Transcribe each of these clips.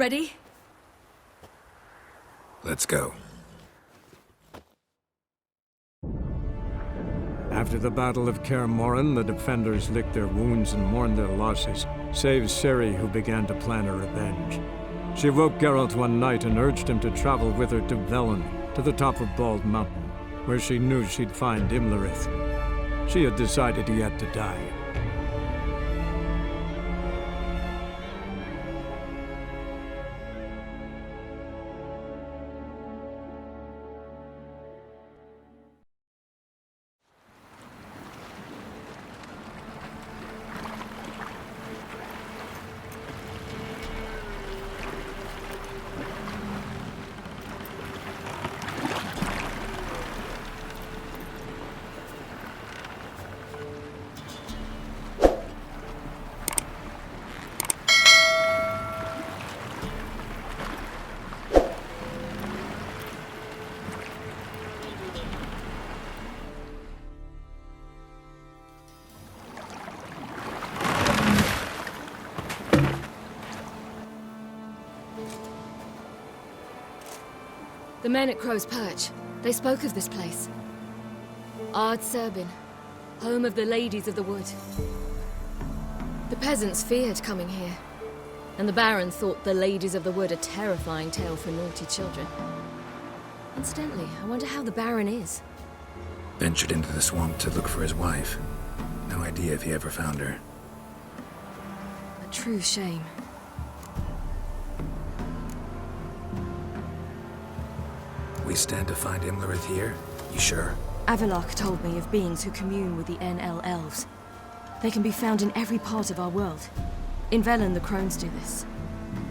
Ready? Let's go. After the Battle of Kaer Morhen, the defenders licked their wounds and mourned their losses, save Ciri, who began to plan a revenge. She woke Geralt one night and urged him to travel with her to Velen, to the top of Bald Mountain, where she knew she'd find Imlerith. She had decided he had to die. The men at Crow's Perch, they spoke of this place. Ard Serbin, home of the Ladies of the Wood. The peasants feared coming here, and the Baron thought the Ladies of the Wood a terrifying tale for naughty children. Incidentally, I wonder how the Baron is. Ventured into the swamp to look for his wife. No idea if he ever found her. A true shame. We stand to find Imlerith here? You sure? Avalok told me of beings who commune with the NL elves. They can be found in every part of our world. In Velen, the crones do this.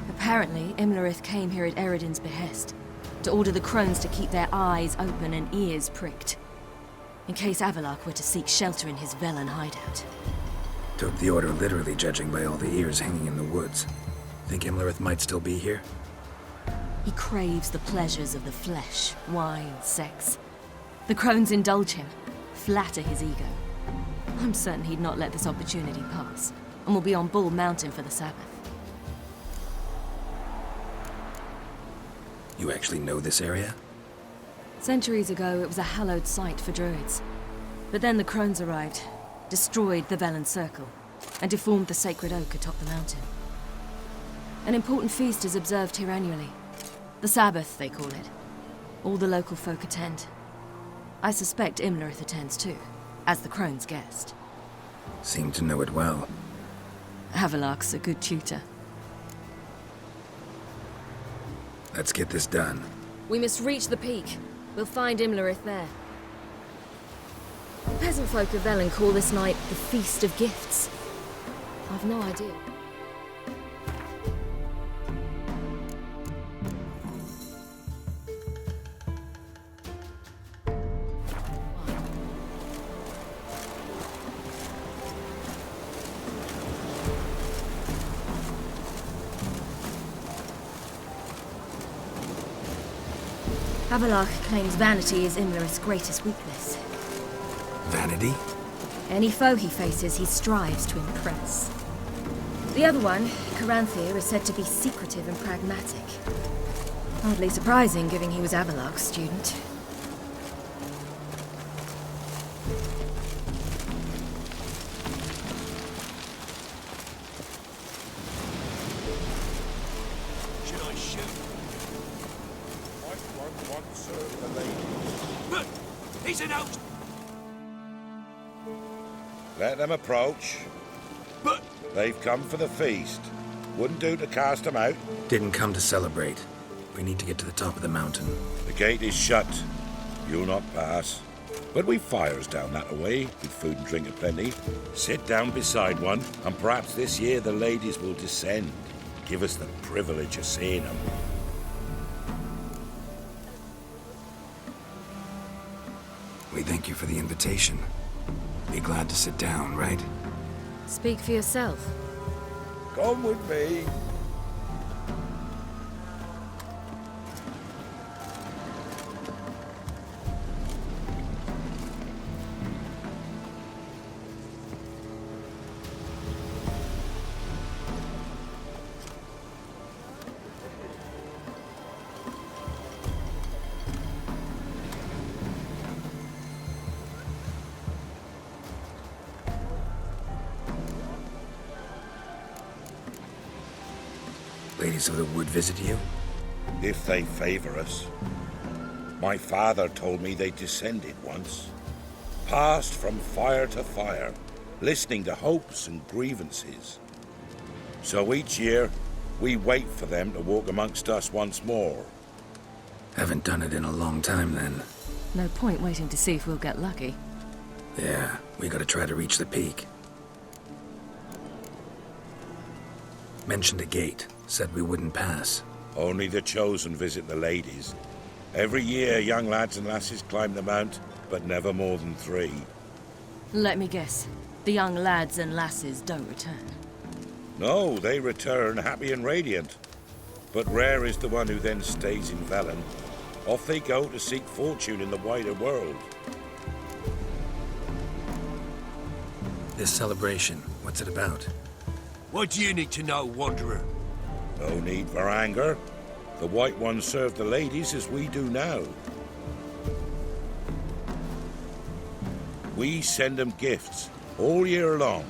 Apparently, Imlerith came here at Eredin's behest, to order the crones to keep their eyes open and ears pricked, in case Avalok were to seek shelter in his Velen hideout. Took the order literally, judging by all the ears hanging in the woods. Think Imlerith might still be here? He craves the pleasures of the flesh, wine, sex. The crones indulge him, flatter his ego. I'm certain he'd not let this opportunity pass, and will be on Bull Mountain for the Sabbath. You actually know this area? Centuries ago, it was a hallowed site for druids. But then the crones arrived, destroyed the Velen Circle, and deformed the sacred oak atop the mountain. An important feast is observed here annually. The Sabbath, they call it. All the local folk attend. I suspect Imlerith attends too, as the crone's guest. Seem to know it well. Avalok's a good tutor. Let's get this done. We must reach the peak. We'll find Imlerith there. The peasant folk of Velen call this night the Feast of Gifts. I've no idea. Avalok claims vanity is Imlerith's greatest weakness. Vanity? Any foe he faces, he strives to impress. The other one, Caranthir, is said to be secretive and pragmatic. Hardly surprising, given he was Avalok's student. Should I shoot? I won't serve the lady. Look! He's an out! Let them approach. But... They've come for the feast. Wouldn't do to cast them out. Didn't come to celebrate. We need to get to the top of the mountain. The gate is shut. You'll not pass. But we've fires down that way, with food and drink aplenty. Sit down beside one, and perhaps this year the ladies will descend. Give us the privilege of seeing them. We thank you for the invitation. Be glad to sit down, right? Speak for yourself. Come with me. Ladies of the Wood visit you? If they favor us. My father told me they descended once. Passed from fire to fire, listening to hopes and grievances. So each year, we wait for them to walk amongst us once more. Haven't done it in a long time, then. No point waiting to see if we'll get lucky. Yeah, we gotta try to reach the peak. Mentioned a gate. Said we wouldn't pass. Only the chosen visit the ladies. Every year, young lads and lasses climb the mount, but never more than 3. Let me guess. The young lads and lasses don't return. No, they return happy and radiant. But rare is the one who then stays in Velen. Off they go to seek fortune in the wider world. This celebration, what's it about? What do you need to know, Wanderer? No need for anger. The White Ones serve the ladies as we do now. We send them gifts all year long.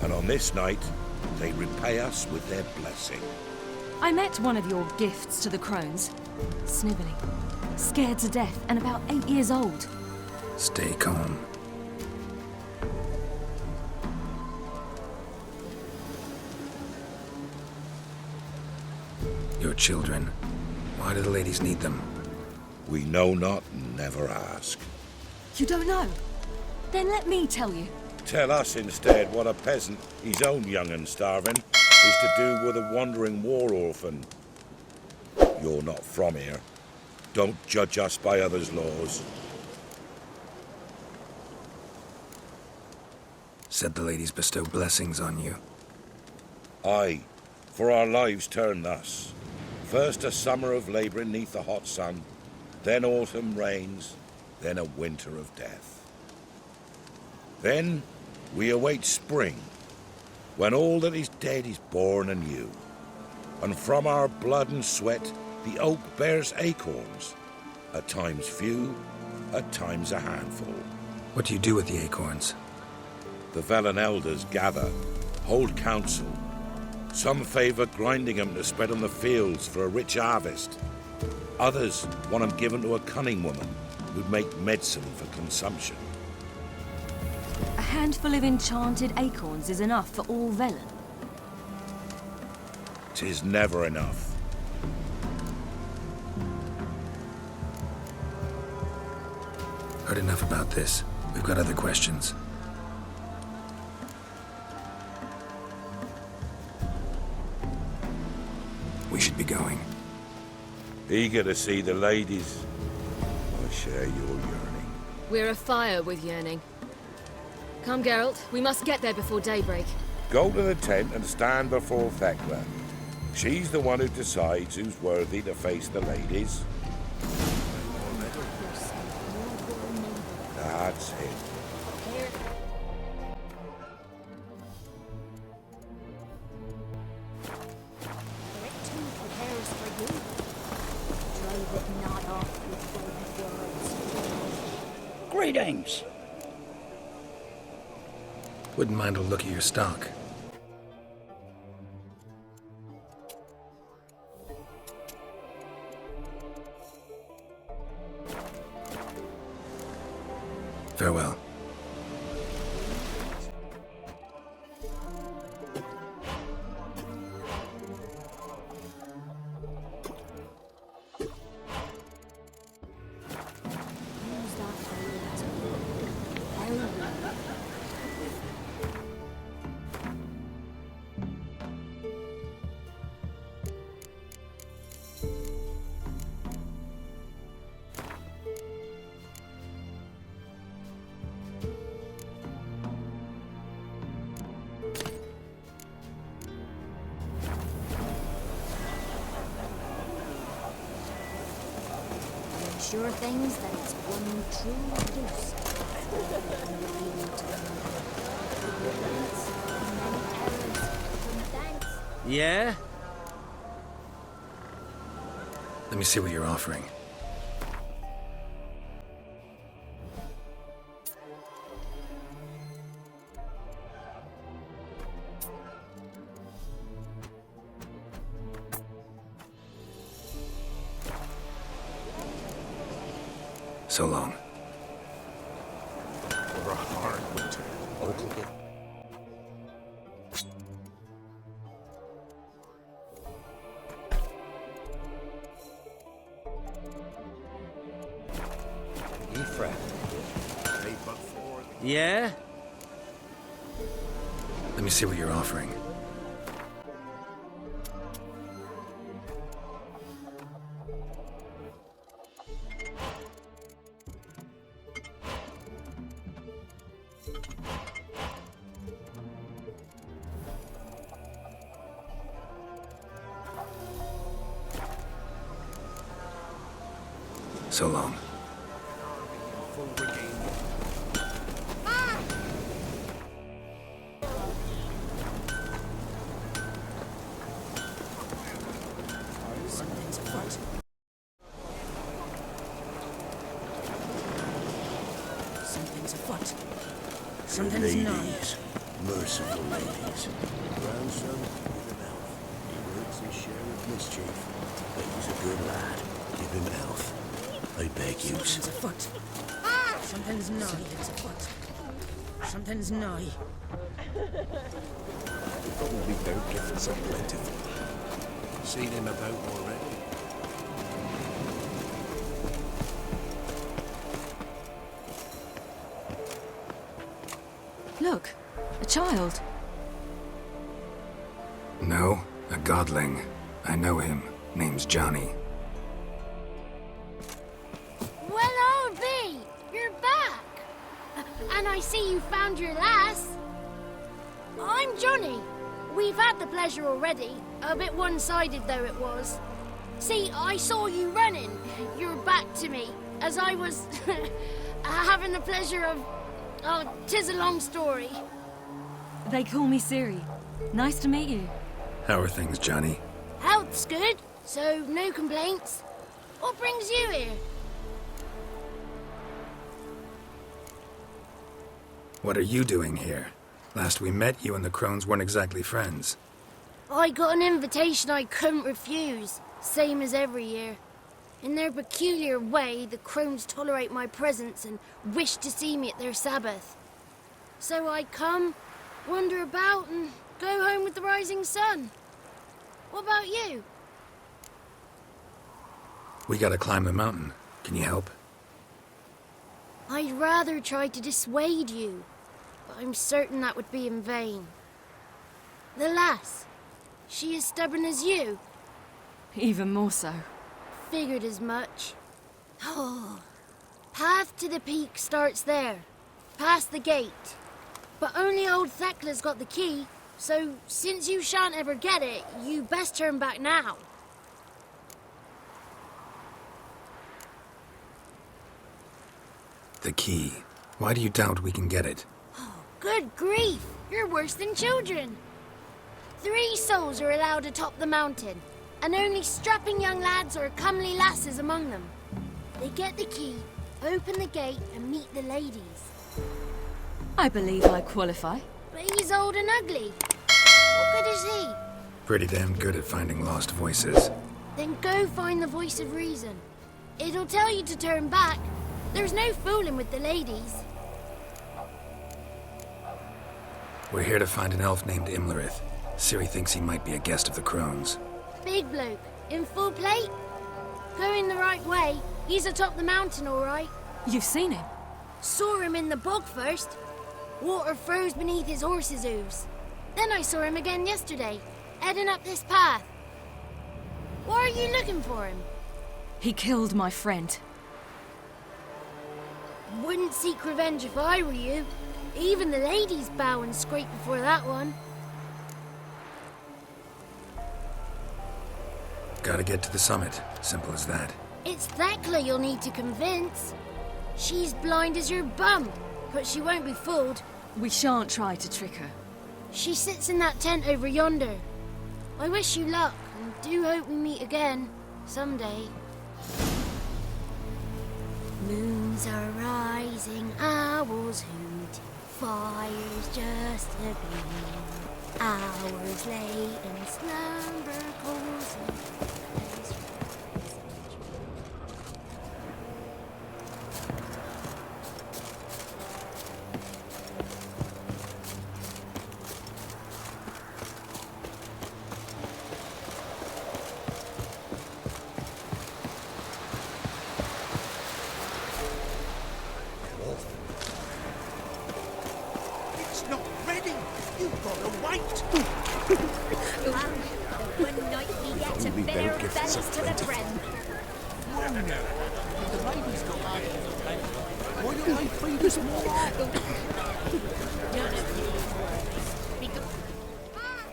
And on this night, they repay us with their blessing. I met one of your gifts to the crones. Snivelling, scared to death, and about 8 years old. Stay calm. Your children. Why do the ladies need them? We know not and never ask. You don't know? Then let me tell you. Tell us instead what a peasant, his own young and starving, is to do with a wandering war orphan. You're not from here. Don't judge us by others' laws. Said the ladies bestow blessings on you. Aye, for our lives turn thus. First a summer of labouring neath the hot sun, then autumn rains, then a winter of death. Then we await spring, when all that is dead is born anew. And from our blood and sweat the oak bears acorns, at times few, at times a handful. What do you do with the acorns? The Velen elders gather, hold council. Some favour grinding them to spread on the fields for a rich harvest. Others want them given to a cunning woman who'd make medicine for consumption. A handful of enchanted acorns is enough for all Velen. 'Tis never enough. Heard enough about this. We've got other questions. We should be going. Eager to see the ladies. I share your yearning. We're afire with yearning. Come, Geralt. We must get there before daybreak. Go to the tent and stand before Thekla. She's the one who decides who's worthy to face the ladies. That's it. Greetings. Wouldn't mind a look at your stock. Farewell. Sure things that it's one true deuce. And revealing to the many errors. Thanks. Yeah? Let me see what you're offering. So long. For a hard winter. Yeah? Let me see what you're offering. So long. Something's not. Ladies, merciful ladies. Grandson with an elf. He works his share of mischief. But he's a good lad. Give him elf. I beg you. Something's afoot. Something's nigh. Something's afoot. Something's nigh. Probably don't give us a plentiful. Seen him about already. Look, a child. No, a godling. I know him. Name's Johnny. Well, I'll be. You're back. And I see you found your lass. I'm Johnny. We've had the pleasure already. A bit one-sided though it was. See, I saw you running. Your back to me. As I was having the pleasure of... Oh, 'tis a long story. They call me Ciri. Nice to meet you. How are things, Johnny? Health's good, so no complaints. What brings you here? What are you doing here? Last we met, you and the crones weren't exactly friends. I got an invitation I couldn't refuse, same as every year. In their peculiar way, the crones tolerate my presence and wish to see me at their Sabbath. So I come, wander about, and go home with the rising sun. What about you? We gotta climb a mountain. Can you help? I'd rather try to dissuade you, but I'm certain that would be in vain. The lass, she as stubborn as you? Even more so. Figured as much. Oh, path to the peak starts there, past the gate. But only old Thekla's got the key, so since you shan't ever get it, you best turn back now. The key. Why do you doubt we can get it? Good grief, you're worse than children. 3 souls are allowed atop the mountain, and only strapping young lads or comely lasses among them. They get the key, open the gate, and meet the ladies. I believe I qualify. But he's old and ugly. What good is he? Pretty damn good at finding lost voices. Then go find the voice of reason. It'll tell you to turn back. There's no fooling with the ladies. We're here to find an elf named Imlerith. Ciri thinks he might be a guest of the crones. Big bloke, in full plate. Going the right way. He's atop the mountain, all right. You've seen him? Saw him in the bog first. Water froze beneath his horse's hooves. Then I saw him again yesterday, heading up this path. Why are you looking for him? He killed my friend. Wouldn't seek revenge if I were you. Even the ladies bow and scrape before that one. Gotta get to the summit. Simple as that. It's Thekla you'll need to convince. She's blind as your bum, but she won't be fooled. We shan't try to trick her. She sits in that tent over yonder. I wish you luck, and do hope we meet again, someday. Moons are rising, owls hoot, fires just a gleam. Hours late and slumber cozy. It's not ready. You've got to wait. One night we get to Only bear better our gifts bellies are to the plentiful. brim. The ladies got why don't they feed us more?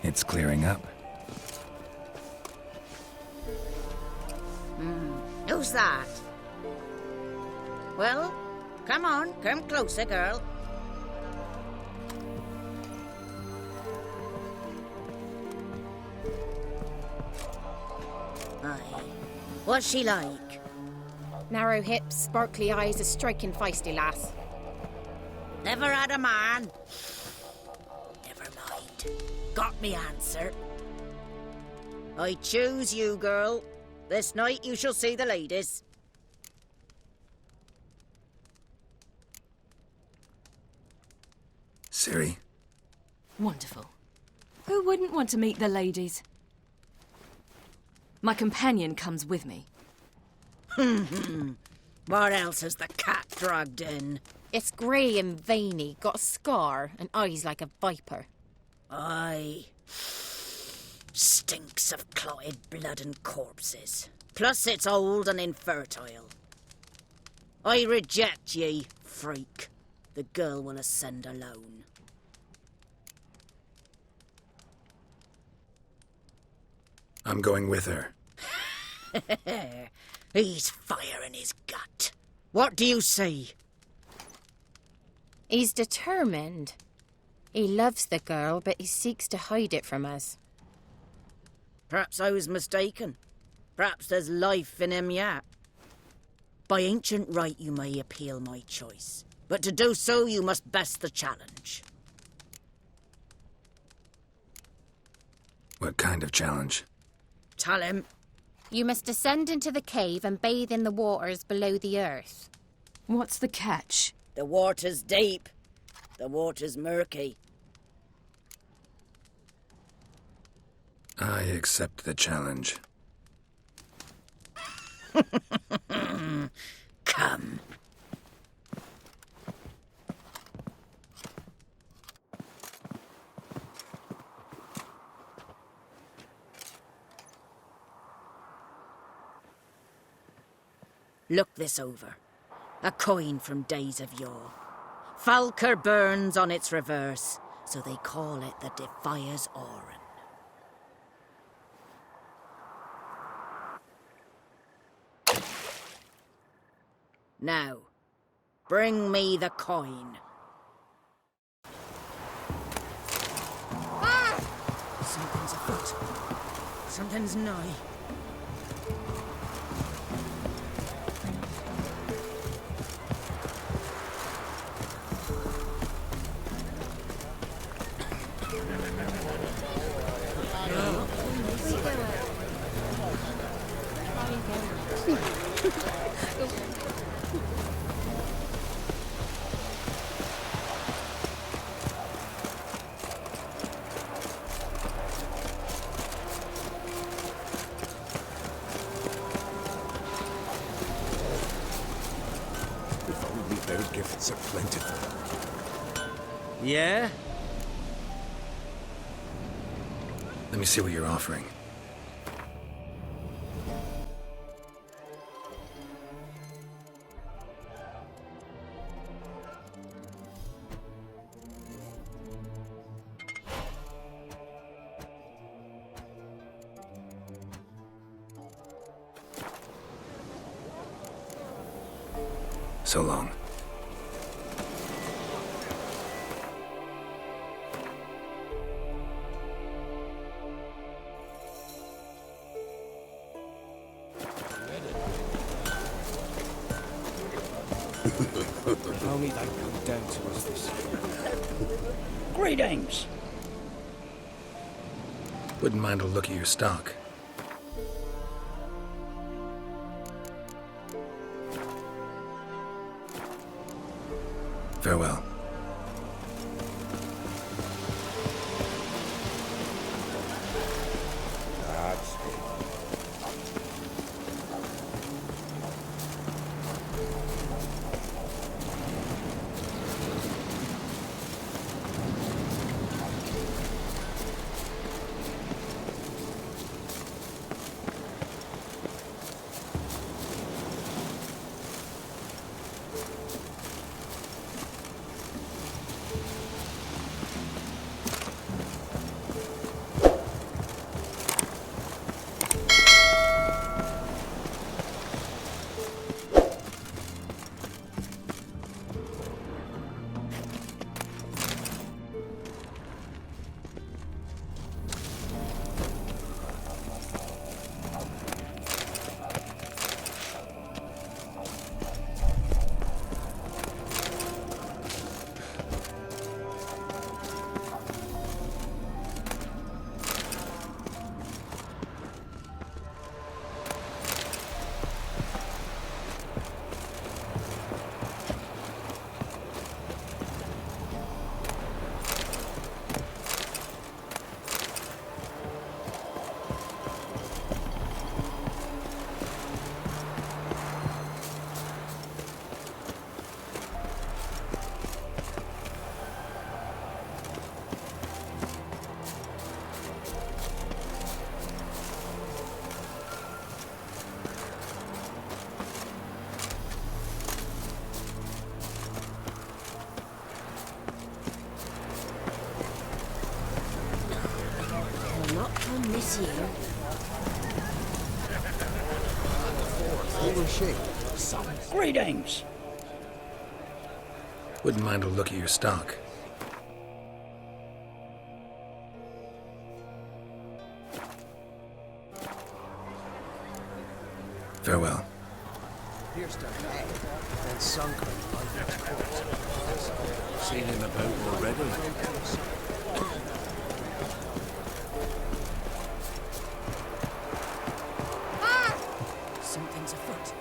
It's clearing up. Who's that? Well, come on, come closer, girl. Aye. What's she like? Narrow hips, sparkly eyes, a striking feisty lass. Never had a man. Never mind. Got me answer. I choose you, girl. This night you shall see the ladies. Ciri, Wonderful. Who wouldn't want to meet the ladies? My companion comes with me. What else has the cat dragged in? It's grey and veiny, got a scar, and eyes like a viper. Aye. Stinks of clotted blood and corpses. Plus it's old and infertile. I reject ye, freak. The girl will ascend alone. I'm going with her. He's fire in his gut. What do you say? He's determined. He loves the girl, but he seeks to hide it from us. Perhaps I was mistaken. Perhaps there's life in him yet. By ancient right you may appeal my choice, but to do so you must best the challenge. What kind of challenge? Tell him. You must descend into the cave and bathe in the waters below the earth. What's the catch? The water's deep. The water's murky. I accept the challenge. Come. Look this over. A coin from days of yore. Falker burns on its reverse, so they call it the Defier's Oran. Now, bring me the coin. Something's afoot. Something's nigh. If only their gifts are plentiful. Yeah? Let me see what you're offering. So long. Only they come down to us this year. Greetings. Wouldn't mind a look at your stock. Farewell. That's nice you. Holy shit. Greetings. Wouldn't mind a look at your stock. Farewell. Here's the bag. And sunk her life course. Seen him about already? Something's afoot.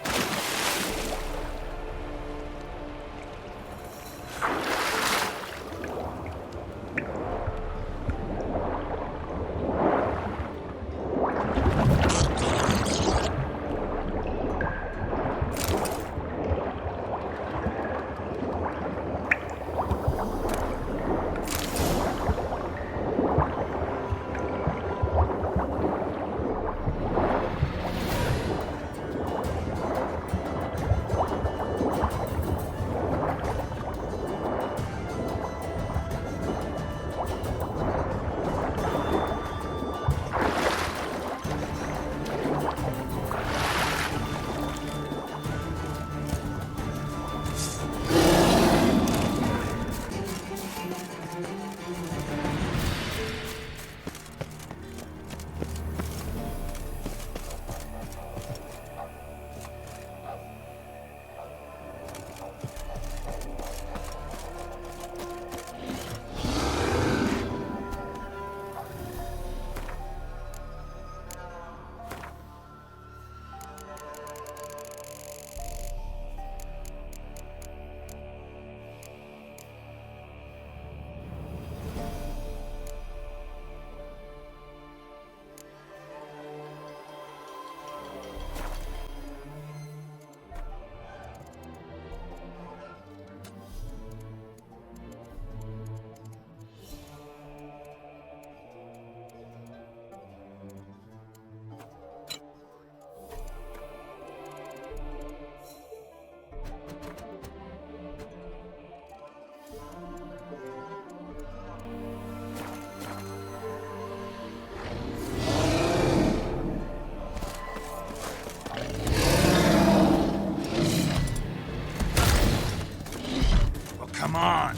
Come on!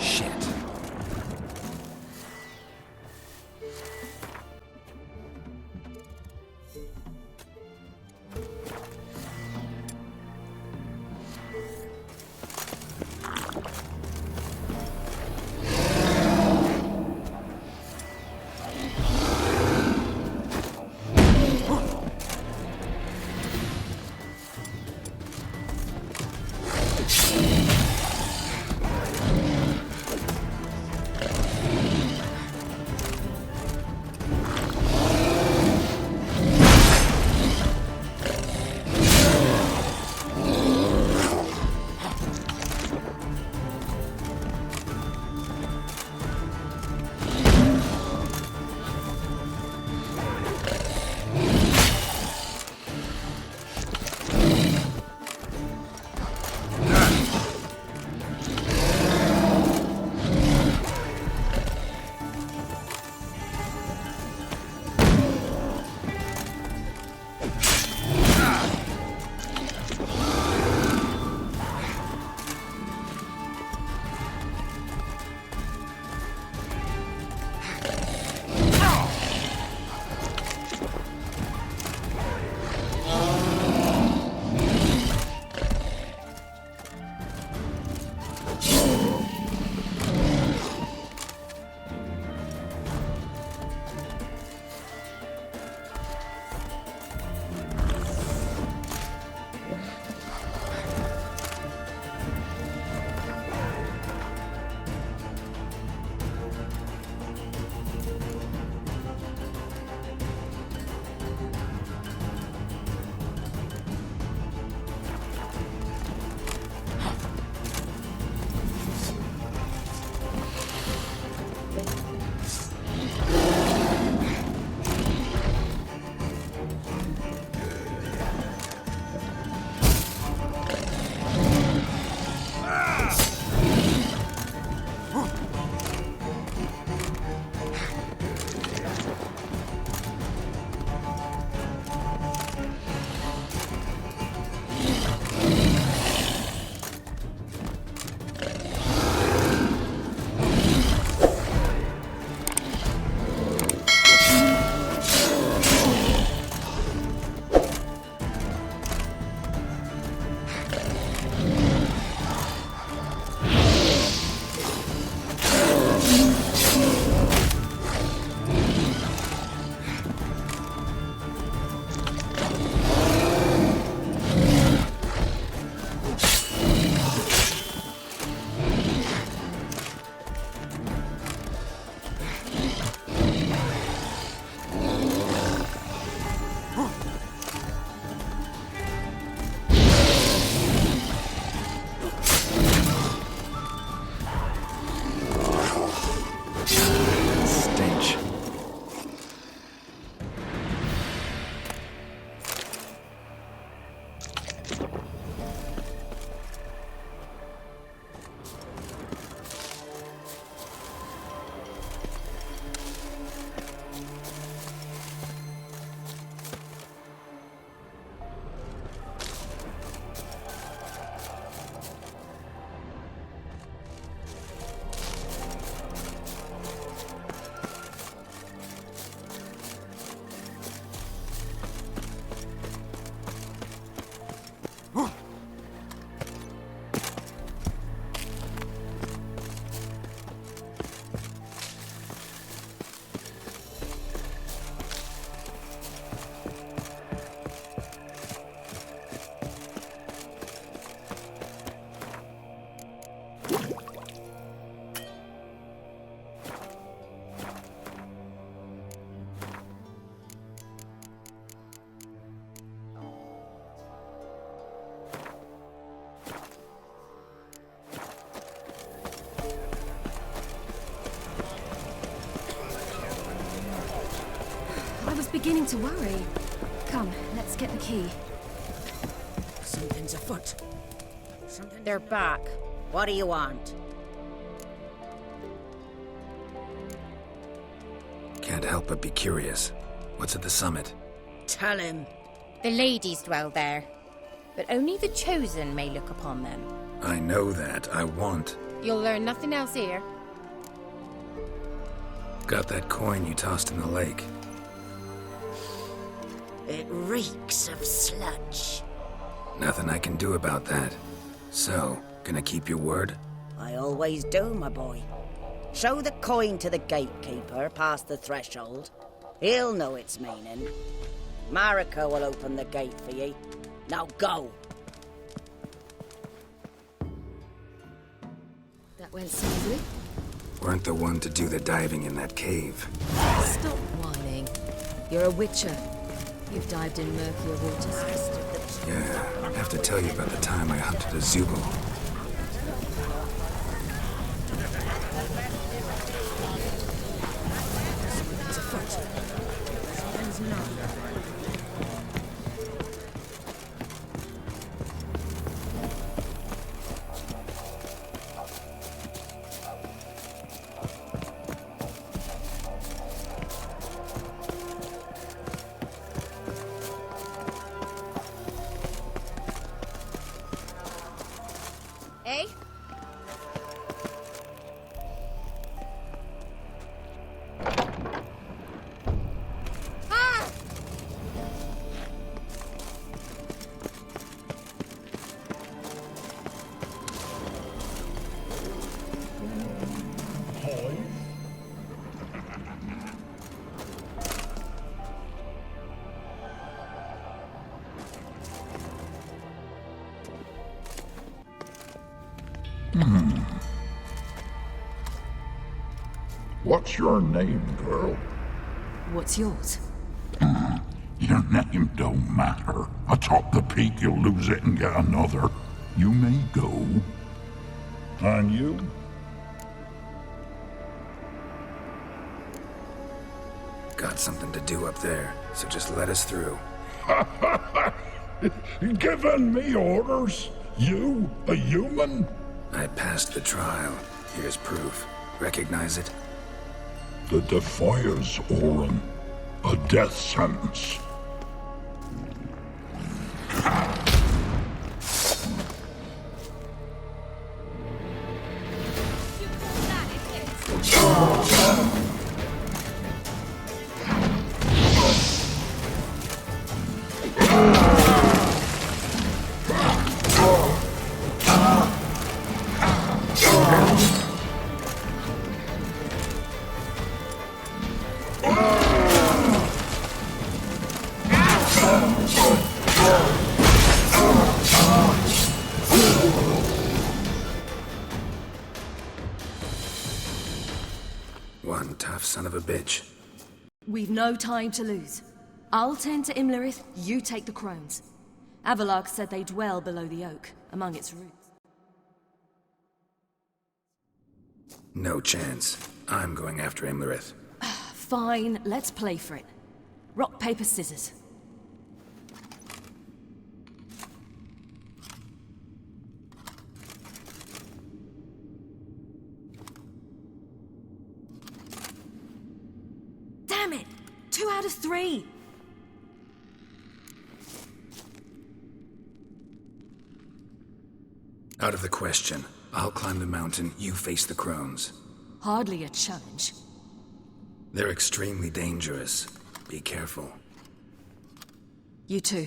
Shit. beginning to worry. Come, let's get the key. Something's afoot. They're back. What do you want? Can't help but be curious. What's at the summit? Tell him. The ladies dwell there, but only the chosen may look upon them. I know that. I want. You'll learn nothing else here. Got that coin you tossed in the lake. It reeks of sludge. Nothing I can do about that. So, gonna keep your word? I always do, my boy. Show the coin to the gatekeeper past the threshold. He'll know its meaning. Marika will open the gate for ye. Now go. That went smoothly. Weren't the one to do the diving in that cave. Stop whining. You're a witcher. You've dived in murkier waters. Yeah, I have to tell you about the time I hunted a Zubul. Eh? What's your name, girl? What's yours? Your name don't matter. Atop the peak, you'll lose it and get another. You may go. And you? Got something to do up there, so just let us through. Giving me orders? You, a human? I passed the trial. Here's proof. Recognize it? The Defier's Orin. A death sentence. One tough son of a bitch. We've no time to lose. I'll tend to Imlerith, you take the crones. Avalark said they dwell below the oak, among its roots. No chance. I'm going after Imlerith. Fine, let's play for it. Rock, paper, scissors. Damn it! 2 out of 3! Out of the question. I'll climb the mountain, you face the crones. Hardly a challenge. They're extremely dangerous. Be careful. You too.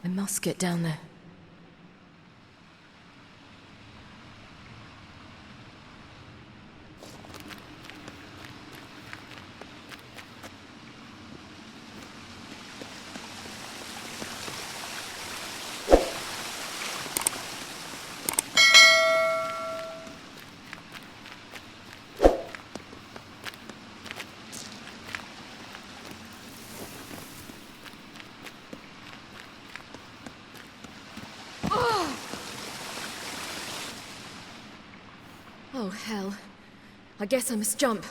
I must get down there. Oh, hell. I guess I must jump.